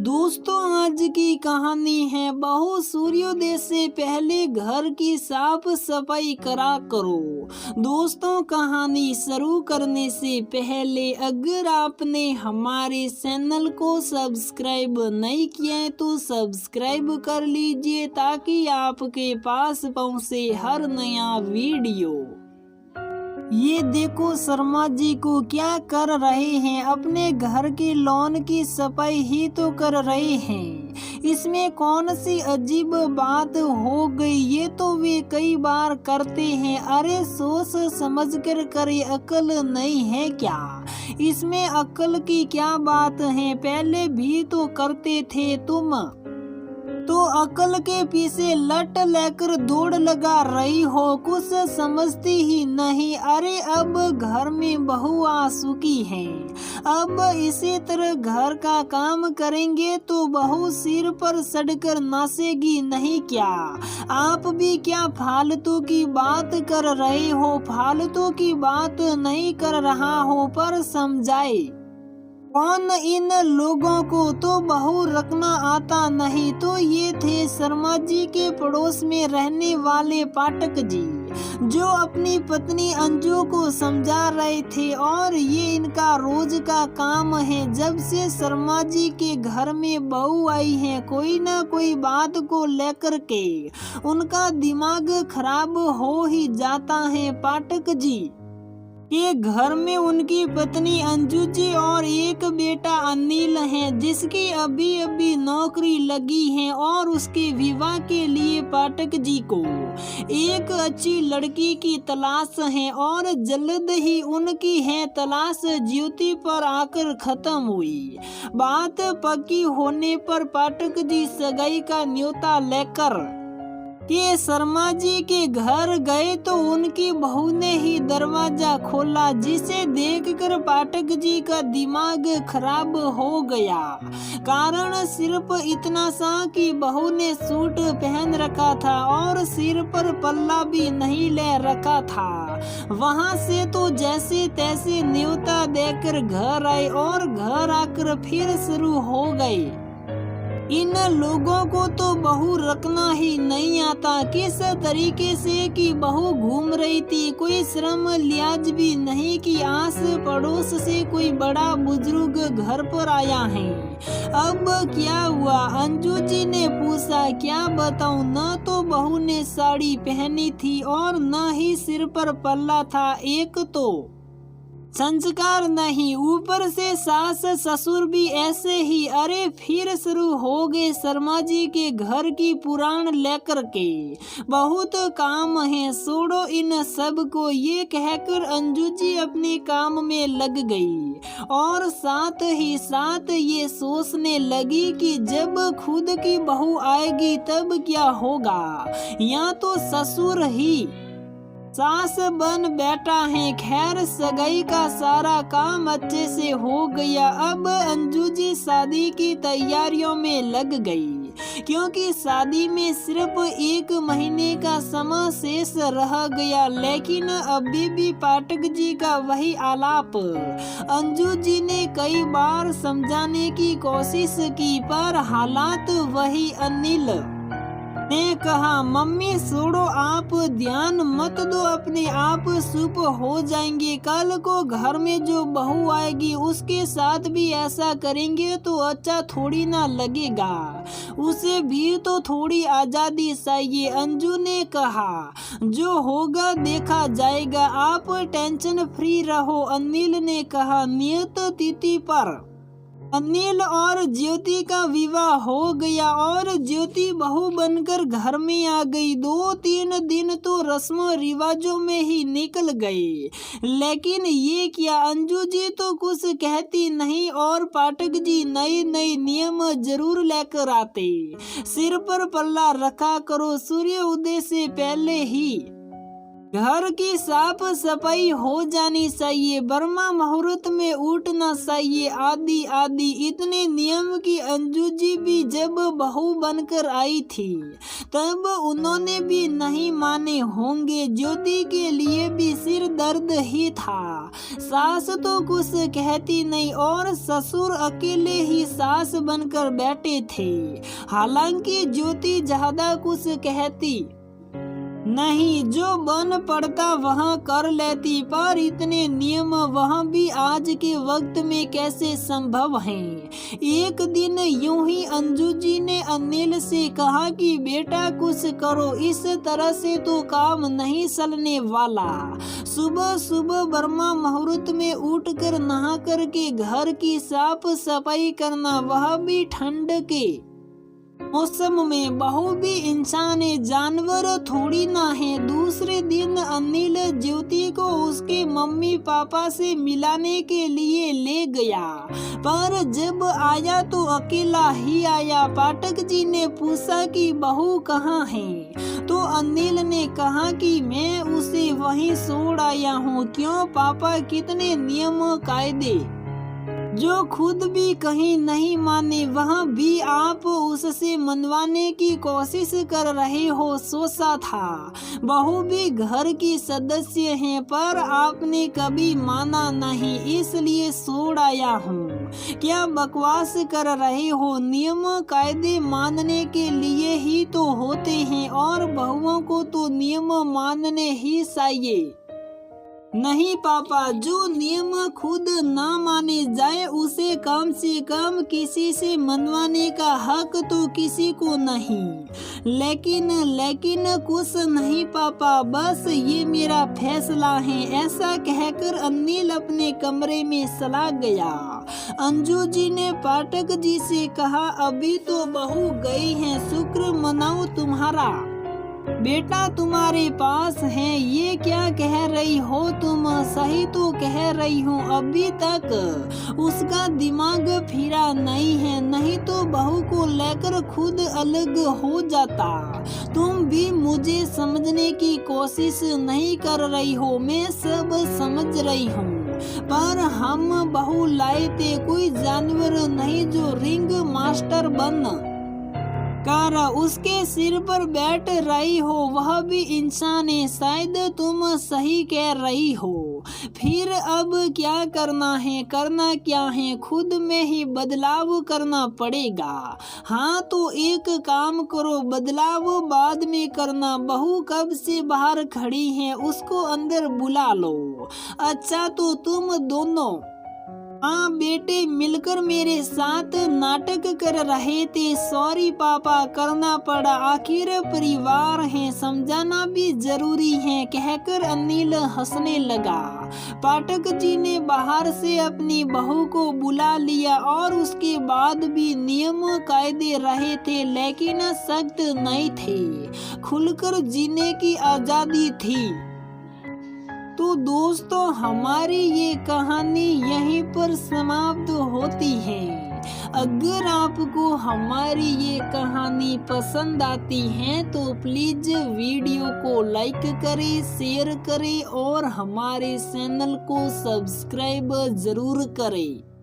दोस्तों आज की कहानी है बहू सूर्योदय से पहले घर की साफ सफाई करा करो। दोस्तों कहानी शुरू करने से पहले अगर आपने हमारे चैनल को सब्सक्राइब नहीं किया है तो सब्सक्राइब कर लीजिए ताकि आपके पास पहुंचे हर नया वीडियो। ये देखो शर्मा जी को क्या कर रहे हैं, अपने घर के लॉन की सफाई ही तो कर रहे हैं। इसमें कौन सी अजीब बात हो गई, ये तो वे कई बार करते हैं। अरे सोच समझ कर करे, अक्ल नहीं है क्या? इसमें अक्ल की क्या बात है, पहले भी तो करते थे तुम तो अकल के पीछे लट लेकर दौड़ लगा रही हो, कुछ समझती ही नहीं। अरे अब घर में बहू आ चुकी है, अब इसी तरह घर का काम करेंगे तो बहू सिर पर चढ़कर नाचेगी नहीं क्या? आप भी क्या फालतू की बात कर रहे हो? फालतू की बात नहीं कर रहा हो, पर समझाए कौन इन लोगों को? तो बहू रखना आता नहीं। तो ये थे शर्मा जी के पड़ोस में रहने वाले पाठक जी, जो अपनी पत्नी अंजू को समझा रहे थे और ये इनका रोज का काम है। जब से शर्मा जी के घर में बहू आई है, कोई ना कोई बात को लेकर के उनका दिमाग खराब हो ही जाता है। पाठक जी के घर में उनकी पत्नी अंजू जी और एक बेटा अनिल है, जिसकी अभी अभी नौकरी लगी है और उसके विवाह के लिए पाठक जी को एक अच्छी लड़की की तलाश है और जल्द ही उनकी है तलाश ज्योति पर आकर खत्म हुई। बात पक्की होने पर पाठक जी सगाई का न्योता लेकर के शर्मा जी के घर गए तो उनकी बहू ने ही दरवाजा खोला, जिसे देखकर पाठक जी का दिमाग खराब हो गया। कारण सिर्फ इतना सा कि बहू ने सूट पहन रखा था और सिर पर पल्ला भी नहीं ले रखा था। वहां से तो जैसे तैसे न्योता देकर घर आए और घर आकर फिर शुरू हो गए। इन लोगों को तो बहू रखना ही नहीं आता, किस तरीके से कि बहू घूम रही थी, कोई शर्म लिहाज भी नहीं कि आस पड़ोस से कोई बड़ा बुजुर्ग घर पर आया है। अब क्या हुआ? अंजू जी ने पूछा। क्या बताऊं, न तो बहू ने साड़ी पहनी थी और न ही सिर पर पल्ला था। एक तो संस्कार नहीं, ऊपर से सास ससुर भी ऐसे ही। अरे फिर शुरू हो गए शर्मा जी के घर की पुराण लेकर के। बहुत काम है, छोड़ो इन सब को, ये कहकर अंजू जी अपने काम में लग गई और साथ ही साथ ये सोचने लगी कि जब खुद की बहू आएगी तब क्या होगा। या तो ससुर ही सास बन बैठा है। खैर सगाई का सारा काम अच्छे से हो गया। अब अंजू जी शादी की तैयारियों में लग गई, क्योंकि शादी में सिर्फ 1 महीने का समय शेष रह गया। लेकिन अभी भी पाठक जी का वही आलाप अंजू जी ने कई बार समझाने की कोशिश की, पर हालात वही। अनिल ने कहा, मम्मी छोड़ो, आप ध्यान मत दो, अपने आप चुप हो जाएंगे। कल को घर में जो बहू आएगी उसके साथ भी ऐसा करेंगे तो अच्छा थोड़ी ना लगेगा, उसे भी तो थोड़ी आजादी चाहिए। अंजू ने कहा, जो होगा देखा जाएगा, आप टेंशन फ्री रहो। अनिल ने कहा। नियत तिथि पर अनिल और ज्योति का विवाह हो गया और ज्योति बहू बनकर घर में आ गई। 2-3 दिन तो रस्मों रिवाजों में ही निकल गए, लेकिन ये क्या, अंजू जी तो कुछ कहती नहीं और पाठक जी नए नए नियम जरूर लेकर आते। सिर पर पल्ला रखा करो सूर्य उदय से पहले ही। घर की साफ सफाई हो जानी चाहिए, ब्रह्मा मुहूर्त में उठना चाहिए, आदि आदि इतने नियम की अंजू जी भी जब बहू बनकर आई थी तब उन्होंने भी नहीं माने होंगे। ज्योति के लिए भी सिर दर्द ही था। सास तो कुछ कहती नहीं और ससुर अकेले ही सास बनकर बैठे थे। हालांकि ज्योति ज्यादा कुछ कहती नहीं, जो बन पड़ता वहाँ कर लेती, पर इतने नियम वहाँ भी आज के वक्त में कैसे संभव हैं। एक दिन यूं ही अंजू जी ने अनिल से कहा कि बेटा कुछ करो, इस तरह से तो काम नहीं चलने वाला। सुबह सुबह ब्रह्मा मुहूर्त में उठकर नहा करके घर की साफ सफाई करना, वह भी ठंड के मौसम में। बहू भी इंसान है, जानवर थोड़ी ना है। दूसरे दिन अनिल ज्योति को उसके मम्मी पापा से मिलाने के लिए ले गया, पर जब आया तो अकेला ही आया। पाठक जी ने पूछा कि बहू कहाँ है, तो अनिल ने कहा कि मैं उसे वहीं छोड़ आया हूँ। क्यों पापा, कितने नियम कायदे जो खुद भी कहीं नहीं माने, वहाँ भी आप उससे मनवाने की कोशिश कर रहे हो। सोचा था बहू भी घर की सदस्य हैं, पर आपने कभी माना नहीं, इसलिए छोड़ आया हूँ। क्या बकवास कर रहे हो, नियम कायदे मानने के लिए ही तो होते हैं और बहुओं को तो नियम मानने ही चाहिए। नहीं पापा, जो नियम खुद ना माने जाए उसे कम से कम किसी से मनवाने का हक तो किसी को नहीं। लेकिन कुछ नहीं पापा, बस ये मेरा फैसला है। ऐसा कहकर अनिल अपने कमरे में चला गया। अंजू जी ने पाठक जी से कहा, अभी तो बहू गई है, शुक्र मनाओ तुम्हारा बेटा तुम्हारे पास है। ये क्या कह रही हो तुम? सही तो कह रही हूँ, अभी तक उसका दिमाग फिरा नहीं है, नहीं तो बहू को लेकर खुद अलग हो जाता। तुम भी मुझे समझने की कोशिश नहीं कर रही हो, मैं सब समझ रही हूँ, पर हम बहू लाए थे, कोई जानवर नहीं जो रिंग मास्टर बन कर उसके सिर पर बैठ रही हो। वह भी इंसान है, शायद तुम सही कह रही हो। फिर अब क्या करना है? करना क्या है? खुद में ही बदलाव करना पड़ेगा। हाँ तो एक काम करो, बदलाव बाद में करना। बहू कब से बाहर खड़ी है, उसको अंदर बुला लो। अच्छा तो तुम दोनों हाँ बेटे मिलकर मेरे साथ नाटक कर रहे थे। सॉरी पापा, करना पड़ा, आखिर परिवार है, समझाना भी जरूरी है, कहकर अनिल हंसने लगा। पाठक जी ने बाहर से अपनी बहू को बुला लिया और उसके बाद भी नियम कायदे रहे थे, लेकिन सख्त नहीं थे, खुलकर जीने की आजादी थी। तो दोस्तों हमारी ये कहानी यहीं पर समाप्त होती है। अगर आपको हमारी ये कहानी पसंद आती है तो प्लीज वीडियो को लाइक करें, शेयर करें और हमारे चैनल को सब्सक्राइब जरूर करें।